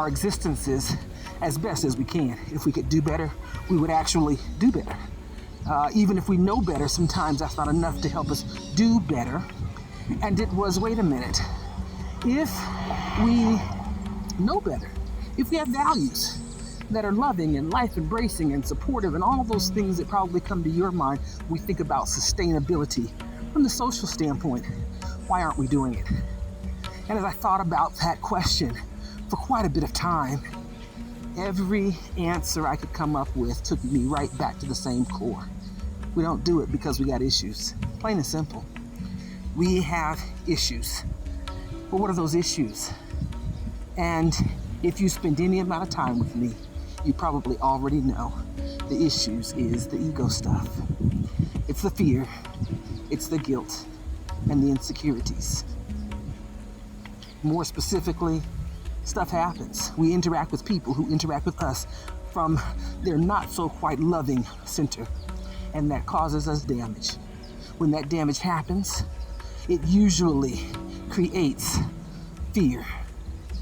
our existences as best as we can. If we could do better, we would actually do better. Even if we know better, sometimes that's not enough to help us do better. And it was, wait a minute, if we know better, if we have values that are loving and life embracing and supportive and all those things that probably come to your mind, we think about sustainability from the social standpoint. Why aren't we doing it? And as I thought about that question for quite a bit of time, every answer I could come up with took me right back to the same core. We don't do it because we got issues. Plain and simple. We have issues. But what are those issues? And if you spend any amount of time with me, you probably already know the issues is the ego stuff. It's the fear, it's the guilt, and the insecurities. More specifically, stuff happens. We interact with people who interact with us from their not so quite loving center, and that causes us damage. When that damage happens, it usually creates fear,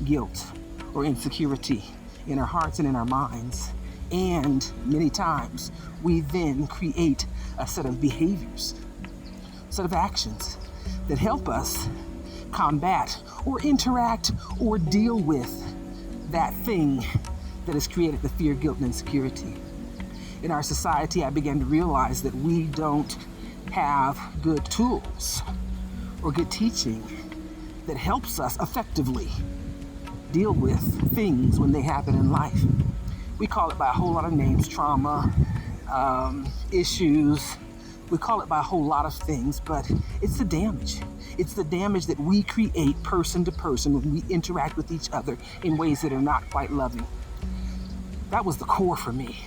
guilt, or insecurity in our hearts and in our minds. And many times, we then create a set of behaviors, a set of actions that help us combat or interact or deal with that thing that has created the fear, guilt, and insecurity. In our society, I began to realize that we don't have good tools or good teaching that helps us effectively deal with things when they happen in life. We call it by a whole lot of names: trauma, issues. We call it by a whole lot of things, but it's the damage. It's the damage that we create person to person when we interact with each other in ways that are not quite loving. That was the core for me.